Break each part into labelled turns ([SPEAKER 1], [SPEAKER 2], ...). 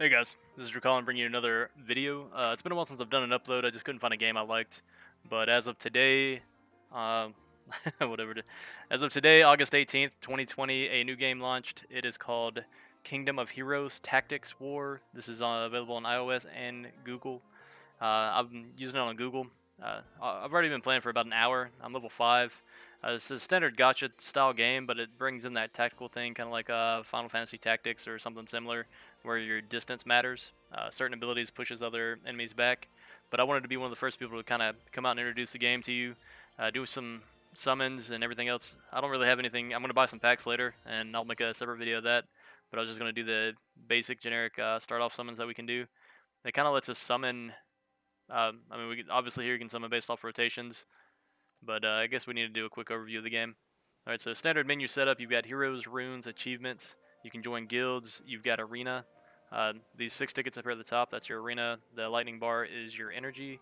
[SPEAKER 1] Hey guys, this is Drakkalan bringing you another video. It's been a while since I've done an upload. I just couldn't find a game I liked. But as of today, um, whatever. As of today, August 18th, 2020, a new game launched. It is called Kingdom of Heroes Tactics War. This is available on iOS and Google. I've been using it on Google. I've already been playing for about an hour. I'm level 5. It's a standard gacha style game, but it brings in that tactical thing, kind of like Final Fantasy Tactics or something similar, where your distance matters. Certain abilities pushes other enemies back. But I wanted to be one of the first people to kind of come out and introduce the game to you, do some summons and everything else. I don't really have anything. I'm going to buy some packs later, and I'll make a separate video of that. But I was just going to do the basic generic start off summons that we can do. It kind of lets us summon. I mean, obviously here you can summon based off rotations, but I guess we need to do a quick overview of the game. All right, so standard menu setup. You've got heroes, runes, achievements. You can join guilds. You've got arena. These 6 tickets up here at the top, that's your arena. The lightning bar is your energy.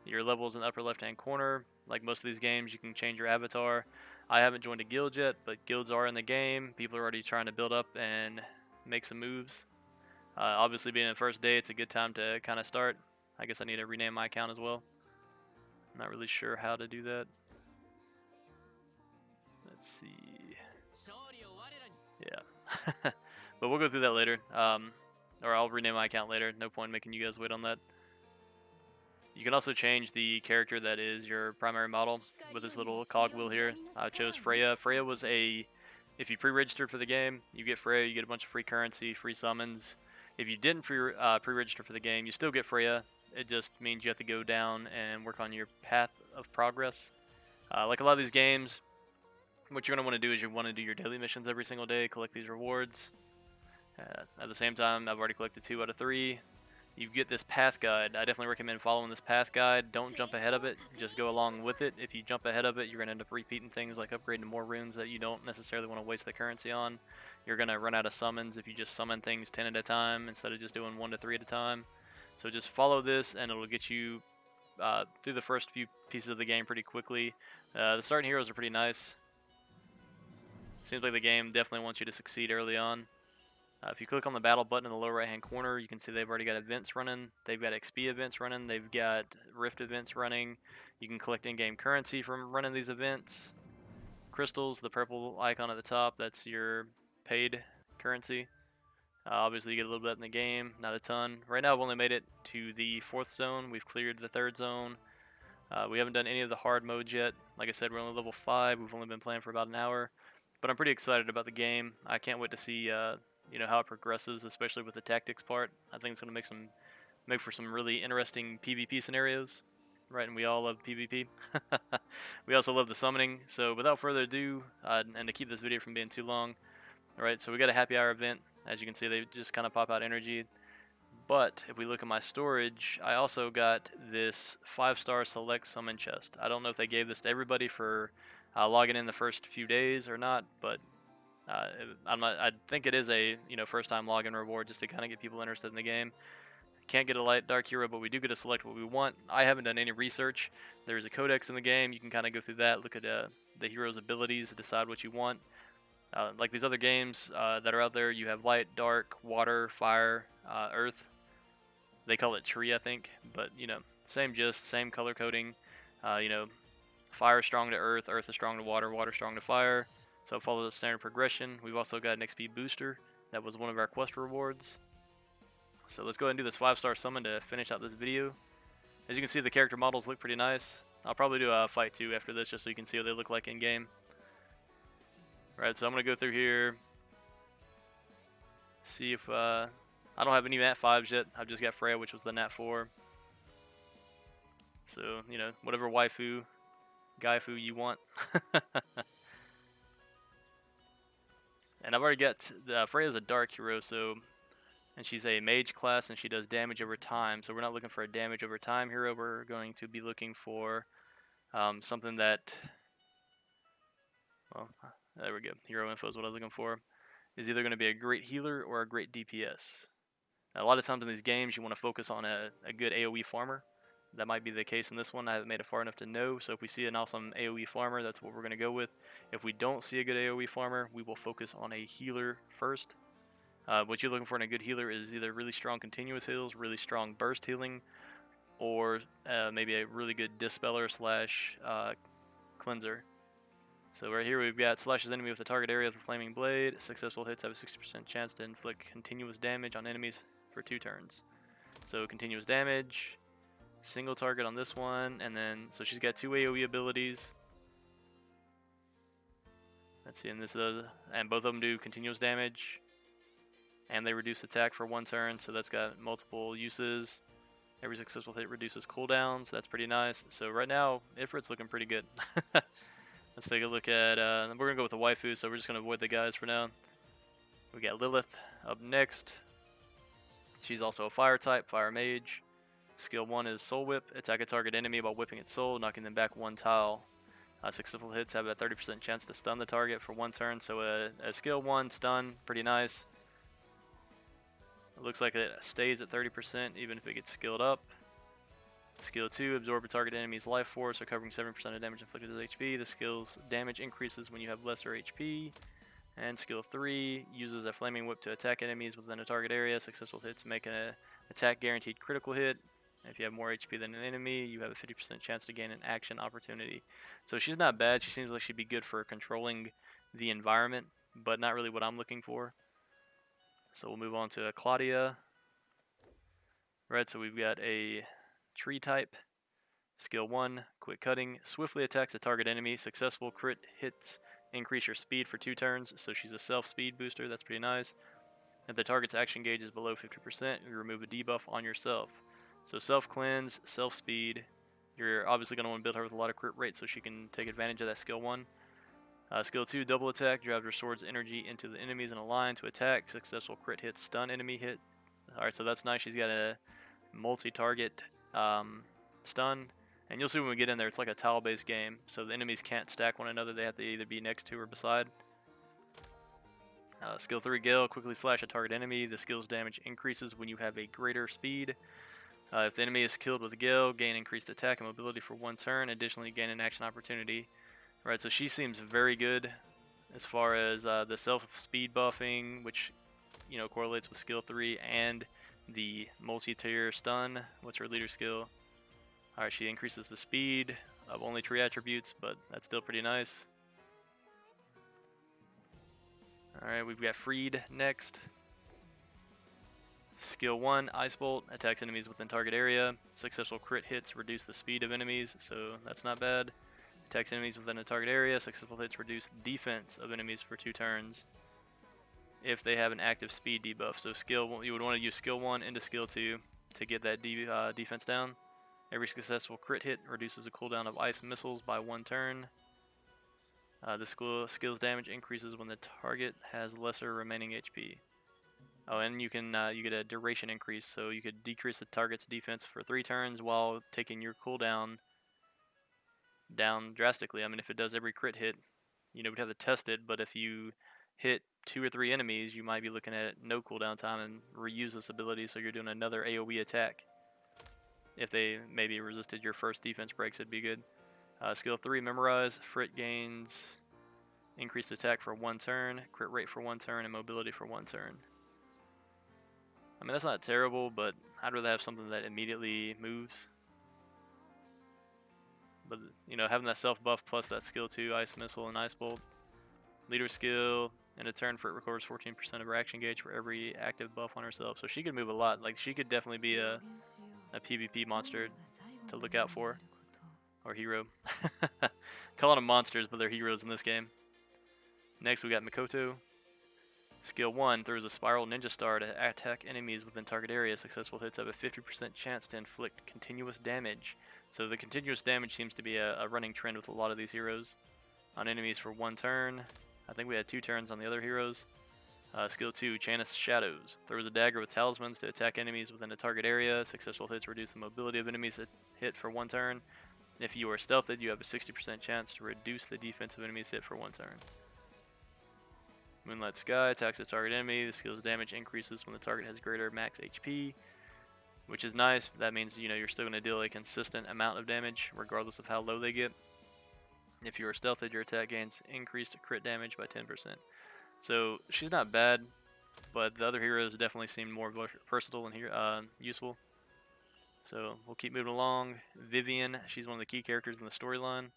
[SPEAKER 1] Your levels in the upper left-hand corner. Like most of these games, you can change your avatar. I haven't joined a guild yet, but guilds are in the game. People are already trying to build up and make some moves. Obviously, being the first day, it's a good time to kind of start. I guess I need to rename my account as well. I'm not really sure how to do that. Let's see. Yeah. But we'll go through that later. Or I'll rename my account later. No point in making you guys wait on that. You can also change the character that is your primary model with this little cogwheel here. I chose Freya. Freya was if you pre-registered for the game, you get Freya, you get a bunch of free currency, free summons. If you didn't pre-register for the game, you still get Freya. It just means you have to go down and work on your path of progress. Like a lot of these games, what you're going to want to do is you want to do your daily missions every single day, collect these rewards. At the same time, I've already collected 2 out of 3. You get this path guide. I definitely recommend following this path guide. Don't jump ahead of it. Just go along with it. If you jump ahead of it, you're going to end up repeating things like upgrading more runes that you don't necessarily want to waste the currency on. You're going to run out of summons if you just summon things 10 at a time instead of just doing 1 to 3 at a time. So just follow this and it'll get you through the first few pieces of the game pretty quickly. The starting heroes are pretty nice. Seems like the game definitely wants you to succeed early on. If you click on the battle button in the lower right hand corner, you can see they've already got events running. They've got XP events running. They've got Rift events running. You can collect in-game currency from running these events. Crystals, the purple icon at the top, that's your paid currency. Obviously, you get a little bit in the game, not a ton. Right now, I've only made it to the 4th zone. We've cleared the 3rd zone. We haven't done any of the hard modes yet. Like I said, we're only level 5. We've only been playing for about an hour. But I'm pretty excited about the game. I can't wait to see how it progresses, especially with the tactics part. I think it's going to make for some really interesting PvP scenarios, right? And we all love PvP. We also love the summoning. So without further ado, and to keep this video from being too long, all right, so we got a happy hour event. As you can see, they just kind of pop out energy. But if we look at my storage, I also got this 5-star select summon chest. I don't know if they gave this to everybody for logging in the first few days or not, but I think it is a first-time login reward just to kind of get people interested in the game. Can't get a light dark hero, but we do get to select what we want. I haven't done any research. There's a codex in the game. You can kind of go through that, look at the hero's abilities, decide what you want. Like these other games that are out there, you have light, dark, water, fire, earth. They call it tree, I think, but same gist, same color coding. Fire is strong to earth, earth is strong to water, water is strong to fire. So follow the standard progression. We've also got an XP booster. That was one of our quest rewards. So let's go ahead and do this 5-star summon to finish out this video. As you can see, the character models look pretty nice. I'll probably do a fight too after this just so you can see what they look like in game. Alright, so I'm going to go through here. See if I don't have any Nat 5s yet. I've just got Freya, which was the Nat 4. So, whatever waifu, gaifu you want. And I've already got Freya's a dark hero, and she's a mage class, and she does damage over time. So we're not looking for a damage over time hero. We're going to be looking for something that, well, there we go. Hero info is what I was looking for. Is either going to be a great healer or a great DPS. Now, a lot of times in these games, you want to focus on a good AoE farmer. That might be the case in this one. I haven't made it far enough to know. So if we see an awesome AoE farmer, that's what we're going to go with. If we don't see a good AoE farmer, we will focus on a healer first. What you're looking for in a good healer is either really strong continuous heals, really strong burst healing, or maybe a really good dispeller slash cleanser. So right here we've got slashes enemy with the target area with a flaming blade. Successful hits have a 60% chance to inflict continuous damage on enemies for 2 turns. So continuous damage, single target on this one, and then so she's got 2 AoE abilities. Let's see, and this does, and both of them do continuous damage, and they reduce attack for 1 turn. So that's got multiple uses. Every successful hit reduces cooldowns. That's pretty nice. So right now, Ifrit's looking pretty good. Let's take a look at, we're going to go with the waifu, so we're just going to avoid the guys for now. We got Lilith up next. She's also a fire type, fire mage. Skill 1 is Soul Whip. Attack a target enemy while whipping its soul, knocking them back 1 tile. Successful hits have a 30% chance to stun the target for 1 turn, so a skill 1 stun, pretty nice. It looks like it stays at 30% even if it gets skilled up. Skill 2, absorb a target enemy's life force, recovering 7% of damage inflicted with HP. The skill's damage increases when you have lesser HP. And skill 3, uses a flaming whip to attack enemies within a target area. Successful hits make an attack guaranteed critical hit. If you have more HP than an enemy, you have a 50% chance to gain an action opportunity. So she's not bad. She seems like she'd be good for controlling the environment, but not really what I'm looking for. So we'll move on to Claudia. Right, so we've got a tree type. Skill 1, quick cutting. Swiftly attacks a target enemy. Successful crit hits increase your speed for 2 turns. So she's a self-speed booster. That's pretty nice. If the target's action gauge is below 50%, you remove a debuff on yourself. So self-cleanse, self-speed. You're obviously going to want to build her with a lot of crit rate so she can take advantage of that skill 1. Skill 2, double attack. Drives her sword's energy into the enemies in a line to attack. Successful crit hit, stun enemy hit. Alright, so that's nice. She's got a multi-target stun. And you'll see when we get in there, it's like a tile-based game. So the enemies can't stack one another. They have to either be next to or beside. Skill 3, Gale. Quickly slash a target enemy. The skill's damage increases when you have a greater speed. If the enemy is killed with a Gale, gain increased attack and mobility for 1 turn. Additionally, gain an action opportunity. Right, so she seems very good as far as the self-speed buffing, which correlates with skill 3, and the multi-tier stun. What's her leader skill? Alright, she increases the speed of only tree attributes, but that's still pretty nice. Alright, we've got Freed next. Skill 1, Icebolt, attacks enemies within target area. Successful crit hits reduce the speed of enemies, so that's not bad. Attacks enemies within a target area. Successful hits reduce defense of enemies for 2 turns if they have an active speed debuff. So you would want to use skill 1 into skill 2 to get that defense down. Every successful crit hit reduces the cooldown of ice missiles by 1 turn. The skill's damage increases when the target has lesser remaining HP. Oh, and you get a duration increase, so you could decrease the target's defense for 3 turns while taking your cooldown down drastically. I mean, if it does every crit hit, we'd have to test it, but if you hit 2 or 3 enemies, you might be looking at no cooldown time and reuse this ability, so you're doing another AoE attack. If they maybe resisted your first defense breaks, it'd be good. Skill 3, Memorize. Ifrit gains increased attack for 1 turn, crit rate for 1 turn, and mobility for 1 turn. I mean, that's not terrible, but I'd rather have something that immediately moves. But, having that self-buff plus that skill 2, Ice Missile and Icebolt. Leader skill, in a turn, Ifrit records 14% of her action gauge for every active buff on herself. So she could move a lot. Like, she could definitely be a PvP monster to look out for. Or hero. Calling them monsters, but they're heroes in this game. Next, we got Makoto. Skill 1, throws a spiral ninja star to attack enemies within target area. Successful hits have a 50% chance to inflict continuous damage. So the continuous damage seems to be a running trend with a lot of these heroes. On enemies for 1 turn. I think we had 2 turns on the other heroes. Skill 2, Janus Shadows. Throws a dagger with talismans to attack enemies within a target area. Successful hits reduce the mobility of enemies that hit for 1 turn. If you are stealthed, you have a 60% chance to reduce the defense of enemies hit for 1 turn. Moonlight Sky attacks a target enemy. The skill's damage increases when the target has greater max HP, which is nice. That means you're still going to deal a consistent amount of damage regardless of how low they get. If you are stealthed, your attack gains increased crit damage by 10%. So she's not bad. but the other heroes definitely seem more versatile and useful. So we'll keep moving along. Vivian, she's one of the key characters in the storyline.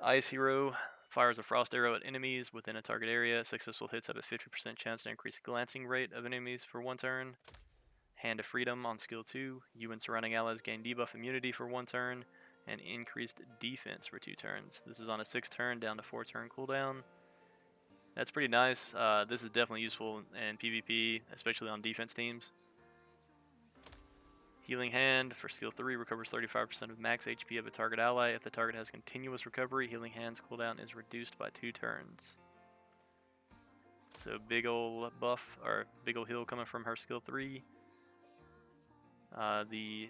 [SPEAKER 1] Ice hero fires a frost arrow at enemies within a target area. Successful hits have a 50% chance to increase the glancing rate of enemies for 1 turn. Hand of Freedom on skill 2. You and surrounding allies gain debuff immunity for 1 turn and increased defense for 2 turns. This is on a 6 turn down to 4 turn cooldown. That's pretty nice. This is definitely useful in PvP, especially on defense teams. Healing Hand for skill 3 recovers 35% of max HP of a target ally. If the target has continuous recovery, Healing Hand's cooldown is reduced by 2 turns. So big ol' buff, or big ol' heal coming from her skill 3. The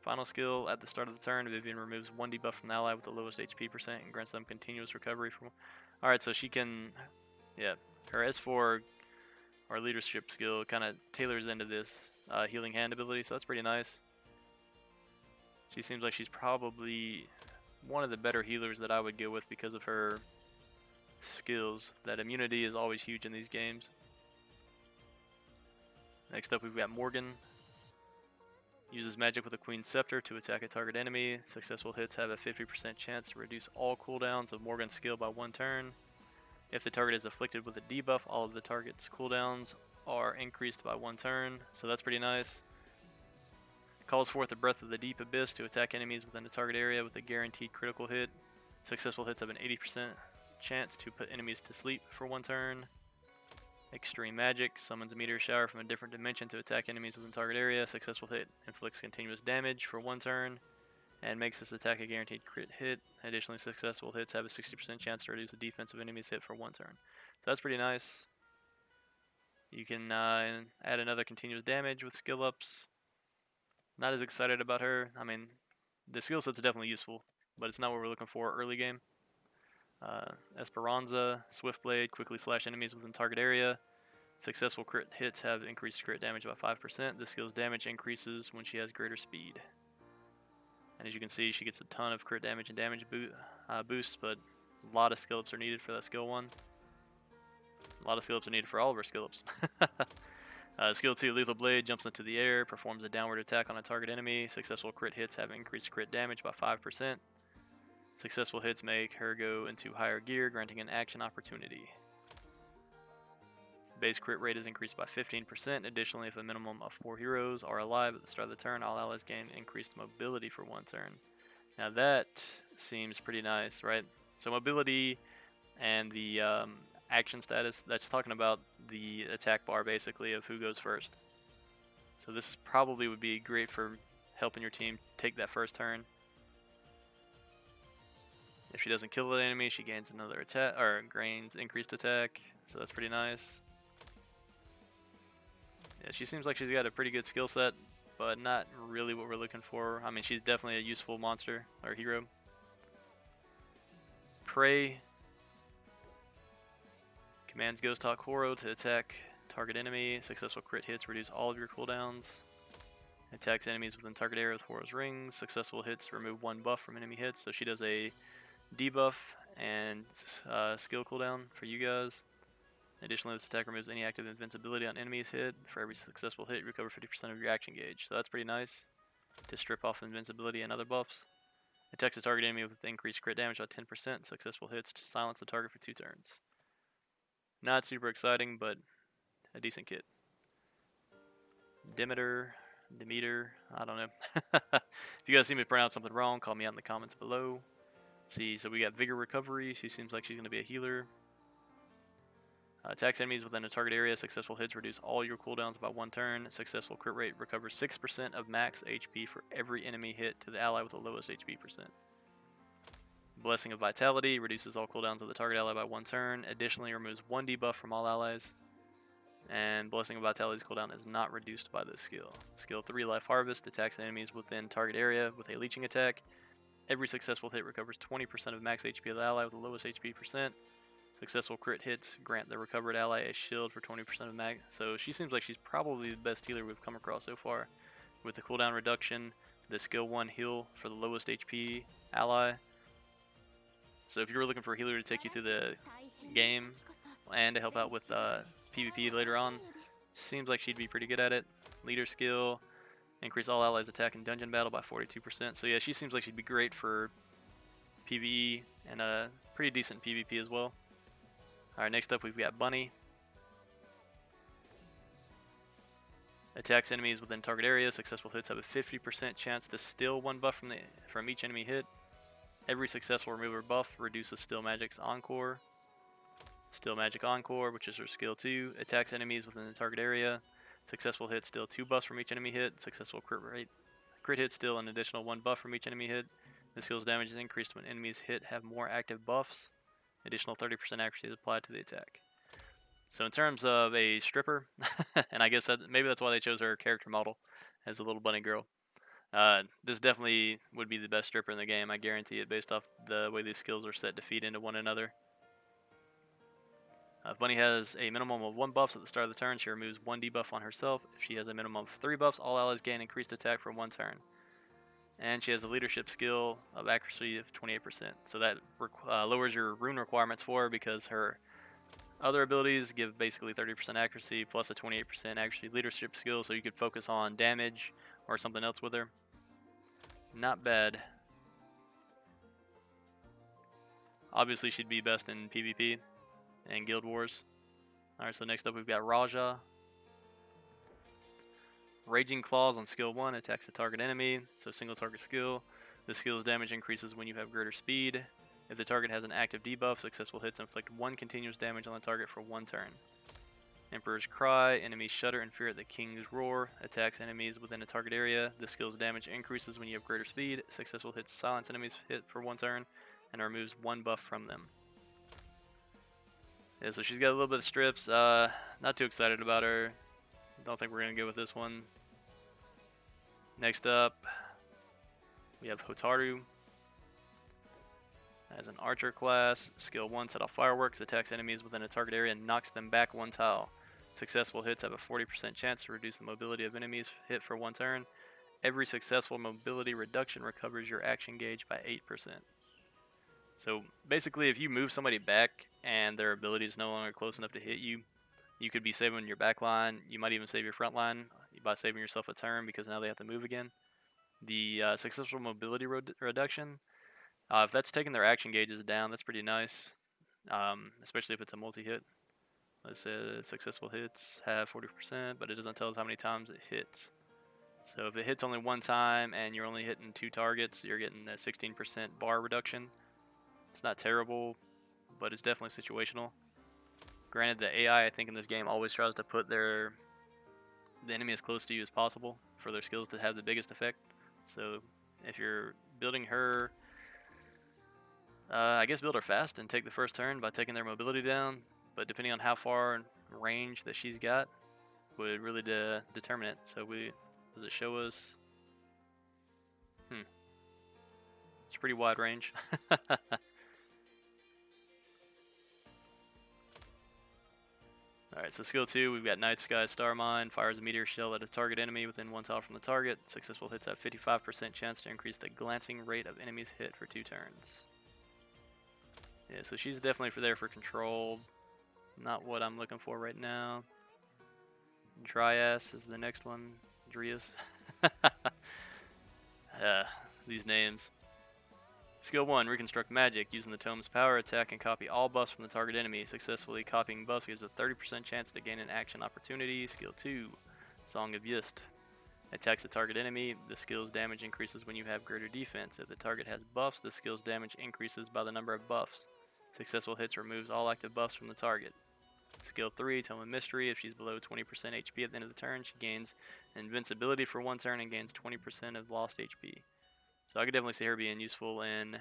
[SPEAKER 1] final skill, at the start of the turn, Vivian removes 1 debuff from the ally with the lowest HP percent and grants them continuous recovery from... Alright, so she can... Yeah, her S4, or leadership skill, kind of tailors into this Healing Hand ability, so that's pretty nice. She seems like she's probably one of the better healers that I would go with because of her skills. That immunity is always huge in these games. Next up, we've got Morgan. Uses magic with a Queen's Scepter to attack a target enemy. Successful hits have a 50% chance to reduce all cooldowns of Morgan's skill by 1 turn. If the target is afflicted with a debuff, all of the target's cooldowns are increased by 1 turn, so that's pretty nice. Calls forth the Breath of the Deep Abyss to attack enemies within the target area with a guaranteed critical hit. Successful hits have an 80% chance to put enemies to sleep for 1 turn. Extreme Magic summons a meteor shower from a different dimension to attack enemies within the target area. Successful hit inflicts continuous damage for 1 turn and makes this attack a guaranteed crit hit. Additionally, successful hits have a 60% chance to reduce the defense of enemies hit for 1 turn. So that's pretty nice. You can add another continuous damage with skill ups. Not as excited about her. I mean, the skill set's definitely useful, but it's not what we're looking for early game. Esperanza, Swift Blade, quickly slash enemies within target area. Successful crit hits have increased crit damage by 5%. This skill's damage increases when she has greater speed. And as you can see, she gets a ton of crit damage and damage boosts, but a lot of skill ups are needed for that skill 1. A lot of skill ups are needed for all of her skill ups. Skill 2, Lethal Blade jumps into the air, performs a downward attack on a target enemy. Successful crit hits have increased crit damage by 5%. Successful hits make her go into higher gear, granting an action opportunity. Base crit rate is increased by 15%. Additionally, if a minimum of 4 heroes are alive at the start of the turn, all allies gain increased mobility for 1 turn. Now that seems pretty nice, right? So mobility and the action status, that's talking about the attack bar basically of who goes first. So this probably would be great for helping your team take that first turn. If she doesn't kill the enemy, she gains another attack, or gains increased attack, so that's pretty nice. Yeah, she seems like she's got a pretty good skill set, but not really what we're looking for. I mean, she's definitely a useful monster, or hero. Prey commands Ghost Hawk Horo to attack target enemy. Successful crit hits reduce all of your cooldowns. Attacks enemies within target area with Horo's rings. Successful hits remove 1 buff from enemy hits, so she does a debuff and skill cooldown for you guys. Additionally, this attack removes any active invincibility on enemies hit. For every successful hit, you recover 50% of your action gauge, so that's pretty nice to strip off invincibility and other buffs. Attacks a target enemy with increased crit damage by 10%. Successful hits to silence the target for 2 turns. Not super exciting, but a decent kit. Demeter, I don't know. If you guys see me pronounce something wrong, call me out in the comments below. See, so we got Vigor Recovery. She seems like she's going to be a healer. Attacks enemies within a target area. Successful hits reduce all your cooldowns by 1 turn. Successful crit rate recovers 6% of max HP for every enemy hit to the ally with the lowest HP percent. Blessing of Vitality reduces all cooldowns of the target ally by 1 turn. Additionally, removes 1 debuff from all allies. And Blessing of Vitality's cooldown is not reduced by this skill. Skill 3, Life Harvest, attacks enemies within target area with a leeching attack. Every successful hit recovers 20% of max HP of the ally with the lowest HP percent. Successful crit hits grant the recovered ally a shield for 20% of max. So she seems like she's probably the best healer we've come across so far. With the cooldown reduction, the skill 1 heal for the lowest HP ally. So if you were looking for a healer to take you through the game, and to help out with PvP later on. Seems like she'd be pretty good at it. Leader skill, increase all allies' attack in dungeon battle by 42%. So yeah, she seems like she'd be great for PvE and pretty decent PvP as well. Alright, next up we've got Bunny. Attacks enemies within target area. Successful hits have a 50% chance to steal one buff from each enemy hit. Every successful remover buff reduces Still Magic's Encore. Still Magic Encore, which is her skill 2. Attacks enemies within the target area. Successful hit steal 2 buffs from each enemy hit. Successful crit hit steal an additional 1 buff from each enemy hit. The skill's damage is increased when enemies hit have more active buffs. Additional 30% accuracy is applied to the attack. So in terms of a stripper, and I guess maybe that's why they chose her character model as a little bunny girl. This definitely would be the best stripper in the game, I guarantee it, based off the way these skills are set to feed into one another. If Bunny has a minimum of 1 buff at the start of the turn, she removes 1 debuff on herself. If she has a minimum of 3 buffs, all allies gain increased attack for 1 turn. And she has a leadership skill of accuracy of 28%. So that lowers your rune requirements for her because her other abilities give basically 30% accuracy plus a 28% accuracy leadership skill, so you could focus on damage or something else with her. Not bad. Obviously, she'd be best in PvP and Guild Wars. Alright, so next up we've got Raja. Raging Claws on skill 1 attacks the target enemy, so single target skill. The skill's damage increases when you have greater speed. If the target has an active debuff, successful hits inflict 1 continuous damage on the target for 1 turn. Emperor's Cry, enemies shudder in fear at the King's Roar, attacks enemies within a target area. The skill's damage increases when you have greater speed. Successful hits silence enemies hit for 1 turn and removes 1 buff from them. Yeah, so she's got a little bit of strips. Not too excited about her. Don't think we're going to go with this one. Next up, we have Hotaru. As an archer class, skill 1, set off fireworks, attacks enemies within a target area and knocks them back 1 tile. Successful hits have a 40% chance to reduce the mobility of enemies hit for 1 turn. Every successful mobility reduction recovers your action gauge by 8%. So basically, if you move somebody back and their ability is no longer close enough to hit you, you could be saving your back line. You might even save your front line by saving yourself a turn because now they have to move again. The successful mobility reduction, if that's taking their action gauges down, that's pretty nice, especially if it's a multi-hit. Let's say successful hits have 40%, but it doesn't tell us how many times it hits. So if it hits only 1 time and you're only hitting 2 targets, you're getting a 16% bar reduction. It's not terrible, but it's definitely situational. Granted, the AI, I think, in this game always tries to put the enemy as close to you as possible for their skills to have the biggest effect. So if you're building her, I guess build her fast and take the first turn by taking their mobility down. But depending on how far range that she's got, would really determine it. So does it show us? It's a pretty wide range. Alright, so skill 2, we've got Night Sky Star Mine, fires a meteor shell at a target enemy within 1 tile from the target. Successful hits have 55% chance to increase the glancing rate of enemies hit for 2 turns. Yeah, so she's definitely there for control. Not what I'm looking for right now. Drias is the next one. Drias. These names. Skill 1, Reconstruct Magic. Using the tome's power, attack and copy all buffs from the target enemy. Successfully copying buffs gives a 30% chance to gain an action opportunity. Skill 2, Song of Yist. Attacks the target enemy. The skill's damage increases when you have greater defense. If the target has buffs, the skill's damage increases by the number of buffs. Successful hits removes all active buffs from the target. Skill 3, Tome of Mystery. If she's below 20% HP at the end of the turn, she gains invincibility for 1 turn and gains 20% of lost HP. So I could definitely see her being useful in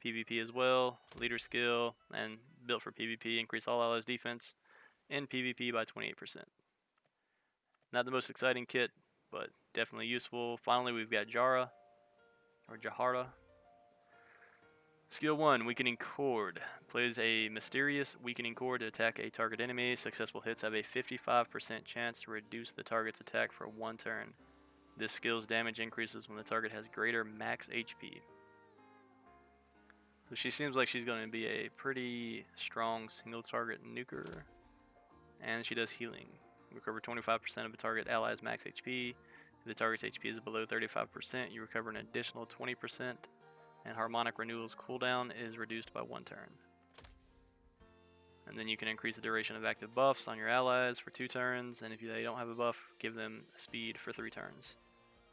[SPEAKER 1] PvP as well. Leader skill and built for PvP. Increase all allies' defense in PvP by 28%. Not the most exciting kit, but definitely useful. Finally, we've got Jara, or Jahara. Skill 1, Weakening Chord. Plays a mysterious weakening chord to attack a target enemy. Successful hits have a 55% chance to reduce the target's attack for 1 turn. This skill's damage increases when the target has greater max HP. So she seems like she's going to be a pretty strong single target nuker. And she does healing. Recover 25% of a target ally's max HP. If the target's HP is below 35%, you recover an additional 20%. And Harmonic Renewal's cooldown is reduced by 1 turn. And then you can increase the duration of active buffs on your allies for 2 turns. And if they don't have a buff, give them speed for 3 turns.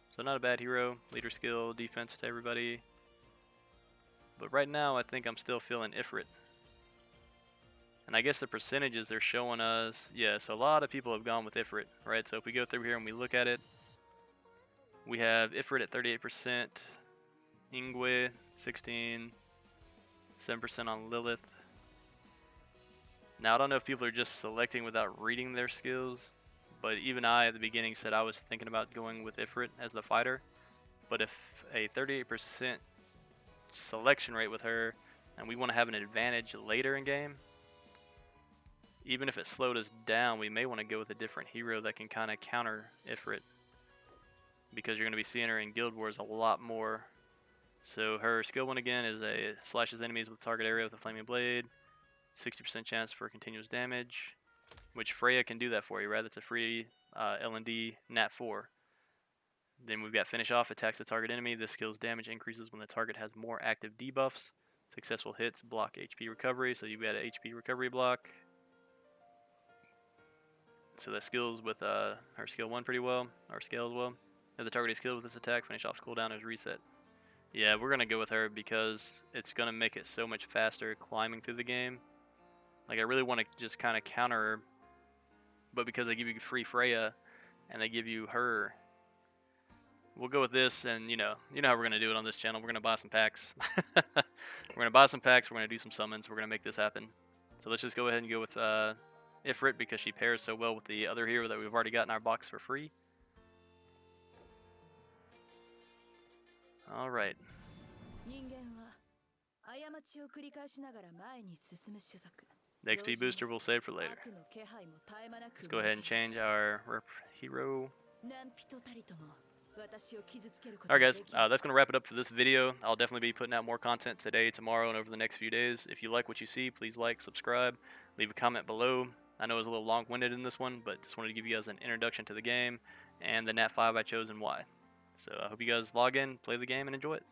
[SPEAKER 1] So not a bad hero. Leader skill, defense to everybody. But right now, I think I'm still feeling Ifrit. And I guess the percentages they're showing us, yeah, so a lot of people have gone with Ifrit, right? So if we go through here and we look at it, we have Ifrit at 38%, Ingwe 16, 7% on Lilith. Now, I don't know if people are just selecting without reading their skills, but even I at the beginning said I was thinking about going with Ifrit as the fighter. But if a 38% selection rate with her, and we want to have an advantage later in game, even if it slowed us down, we may want to go with a different hero that can kind of counter Ifrit, because you're going to be seeing her in Guild Wars a lot more. So her skill 1 again is a slashes enemies with target area with a flaming blade, 60% chance for continuous damage, which Freya can do that for you, right? That's a free L&D Nat 4. Then we've got Finish Off, attacks the target enemy. This skill's damage increases when the target has more active debuffs. Successful hits block HP recovery, so you've got an HP recovery block. So that skills with her skill 1 pretty well, or scale as well. If the target is killed with this attack, Finish Off's cooldown is reset. Yeah, we're going to go with her because it's going to make it so much faster climbing through the game. Like, I really want to just kind of counter her, but because they give you free Freya, and they give you her, we'll go with this, and you know how we're going to do it on this channel. We're going to buy some packs. We're going to buy some packs, we're going to do some summons, we're going to make this happen. So let's just go ahead and go with Ifrit, because she pairs so well with the other hero that we've already got in our box for free. Alright. The XP booster we'll save for later. Let's go ahead and change our hero. Alright guys, that's going to wrap it up for this video. I'll definitely be putting out more content today, tomorrow, and over the next few days. If you like what you see, please like, subscribe, leave a comment below. I know it was a little long-winded in this one, but just wanted to give you guys an introduction to the game and the Nat 5 I chose and why. So I hope you guys log in, play the game, and enjoy it.